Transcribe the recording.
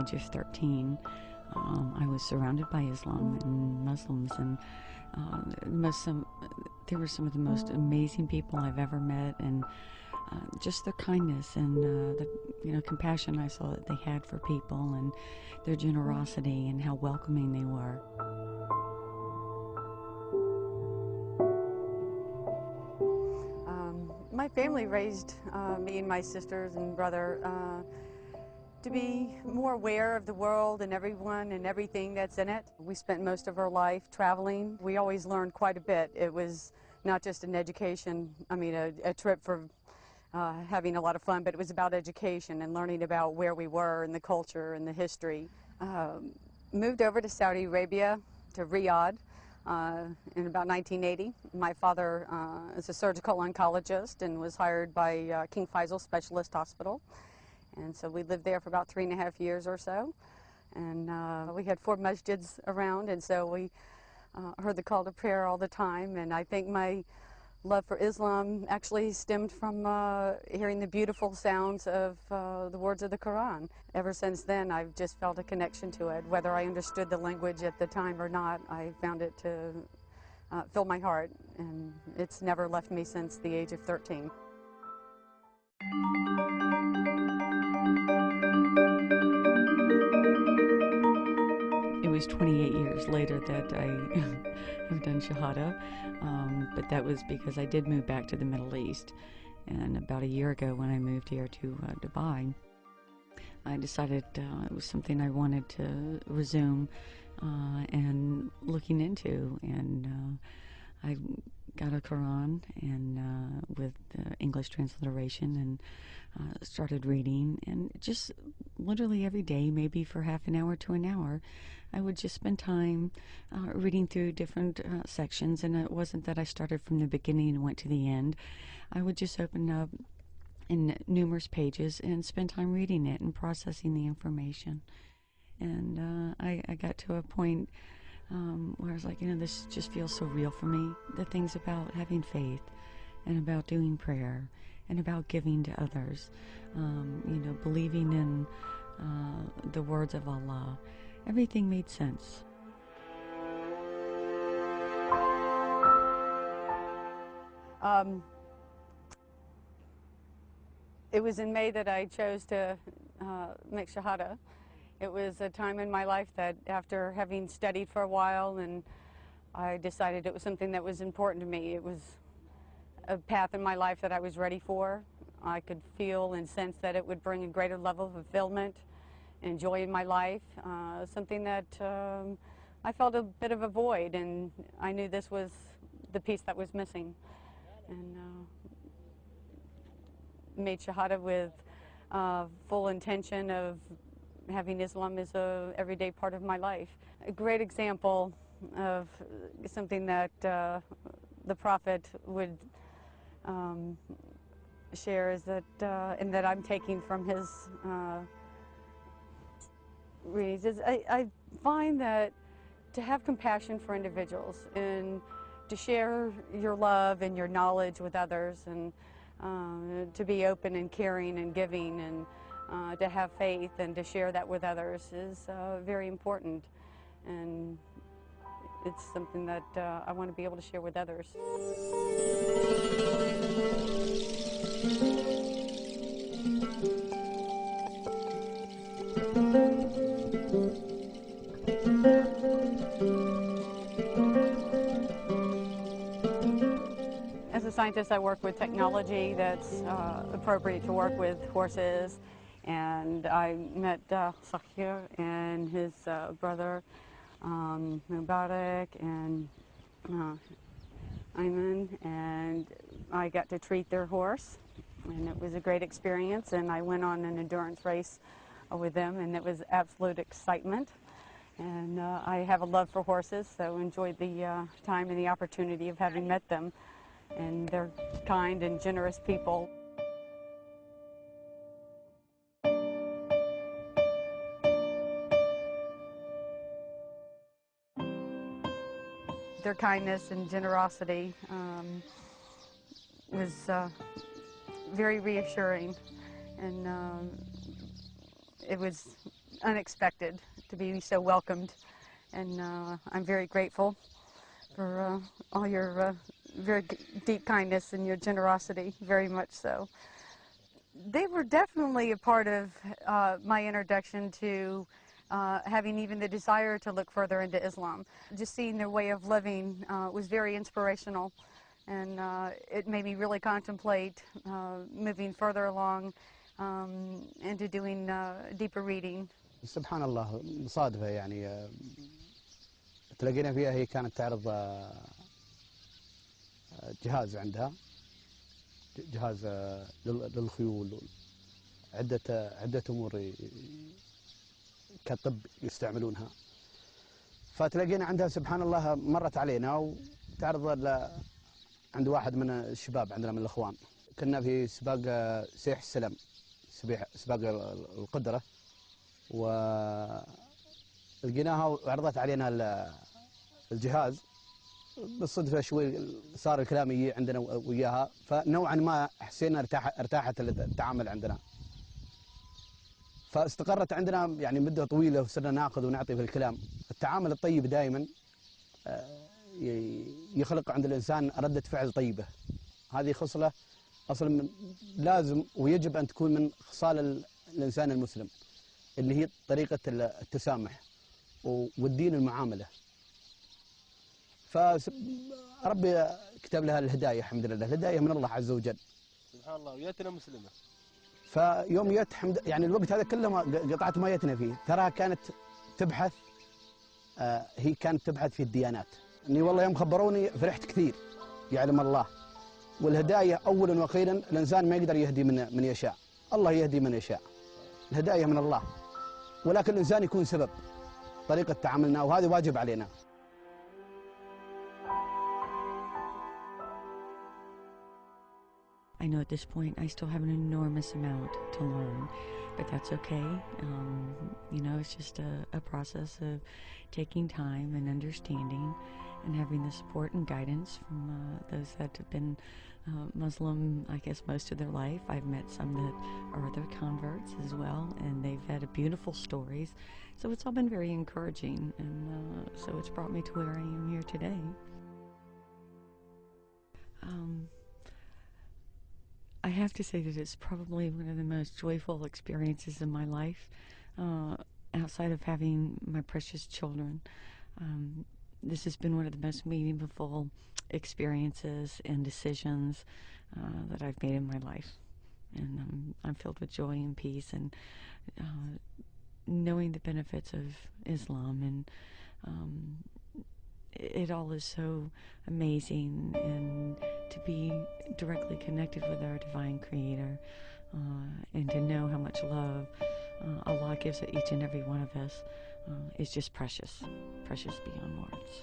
age of 13, I was surrounded by Islam and Muslims, and they were some of the most amazing people I've ever met, and just their kindness and the compassion I saw that they had for people, and their generosity and how welcoming they were. My family raised me and my sisters and brother to be more aware of the world and everyone and everything that's in it. We spent most of our life traveling. We always learned quite a bit. It was not just an education, a trip for having a lot of fun, but it was about education and learning about where we were and the culture and the history. Moved over to Saudi Arabia, to Riyadh, in about 1980. My father is a surgical oncologist and was hired by King Faisal Specialist Hospital. And so we lived there for about 3.5 years or so. And we had 4 masjids around, and so we heard the call to prayer all the time. And I think my love for Islam actually stemmed from hearing the beautiful sounds of the words of the Quran. Ever since then, I've just felt a connection to it. Whether I understood the language at the time or not, I found it to fill my heart, and it's never left me since the age of 13. It was 28 years later that I have done Shahada, but that was because I did move back to the Middle East. And about a year ago, when I moved here to Dubai, I decided it was something I wanted to resume and looking into. And I got a Quran and with English transliteration, and started reading, and just literally every day, maybe for half an hour to an hour, I would just spend time reading through different sections. And it wasn't that I started from the beginning and went to the end. I would just open up in numerous pages and spend time reading it and processing the information. And I got to a point where I was like, this just feels so real for me. The things about having faith and about doing prayer and about giving to others, believing in the words of Allah. Everything made sense. It was in May that I chose to make Shahada. It was a time in my life that, after having studied for a while, and I decided it was something that was important to me. It was a path in my life that I was ready for. I could feel and sense that it would bring a greater level of fulfillment and joy in my life, something that I felt a bit of a void, and I knew this was the piece that was missing. And made Shahada with full intention of having Islam as a everyday part of my life. A great example of something that the Prophet would share is that, and that I'm taking from his reads, is I find that to have compassion for individuals and to share your love and your knowledge with others, and to be open and caring and giving, and to have faith and to share that with others is very important. And it's something that I want to be able to share with others. As a scientist, I work with technology that's appropriate to work with horses. And I met Sakhir and his brother Mubarak and Ayman, and I got to treat their horse, and it was a great experience. And I went on an endurance race with them, and it was absolute excitement. And I have a love for horses, so enjoyed the time and the opportunity of having met them. And they're kind and generous people. Their kindness and generosity was very reassuring, and it was unexpected to be so welcomed, and I'm very grateful for all your very deep kindness and your generosity, very much so. They were definitely a part of my introduction to having even the desire to look further into Islam. Just seeing their way of living was very inspirational, and it made me really contemplate moving further along into doing deeper reading. سبحان الله مصادفة يعني تلاقينا فيها. هي كانت تعرض جهاز عندها، جهاز للخيول، عدة أمور كطب يستعملونها. فتلاقينا عندها سبحان الله مرت علينا وتعرض عند واحد من الشباب عندنا من الأخوان. كنا في سباق سيح السلم، سباق القدرة، ولقيناها وعرضت علينا الجهاز. بالصدفة شوي صار الكلام يجي عندنا وياها، فنوعا ما حسينا ارتاحت التعامل عندنا، فاستقرت عندنا يعني مدة طويلة وصرنا ناخذ ونعطي في الكلام. التعامل الطيب دائما يخلق عند الإنسان ردة فعل طيبة. هذه خصلة أصلا لازم ويجب أن تكون من خصال الإنسان المسلم، اللي هي طريقة التسامح والدين المعاملة. فربي كتب لها الهداية، الحمد لله الهداية من الله عز وجل. سبحان الله. ويتنا مسلمة. فيوم جت يعني الوقت هذا كله ما قطعت ما يتنا فيه، تراها كانت تبحث، هي كانت تبحث في الديانات. اني والله يوم خبروني فرحت كثير، يعلم الله. والهداية اولا واخيرا الانسان ما يقدر يهدي من يشاء، الله يهدي من يشاء. الهداية من الله، ولكن الانسان يكون سبب طريقة تعاملنا، وهذا واجب علينا. I know at this point I still have an enormous amount to learn, but that's okay. You know, it's just a process of taking time and understanding and having the support and guidance from those that have been Muslim, I guess, most of their life. I've met some that are other converts as well, and they've had beautiful stories. So it's all been very encouraging, and so it's brought me to where I am here today. I have to say that it's probably one of the most joyful experiences in my life, outside of having my precious children. This has been one of the most meaningful experiences and decisions that I've made in my life. And I'm filled with joy and peace, and knowing the benefits of Islam, and it all is so amazing, and to be directly connected with our divine creator, and to know how much love Allah gives each and every one of us is just precious, precious beyond words.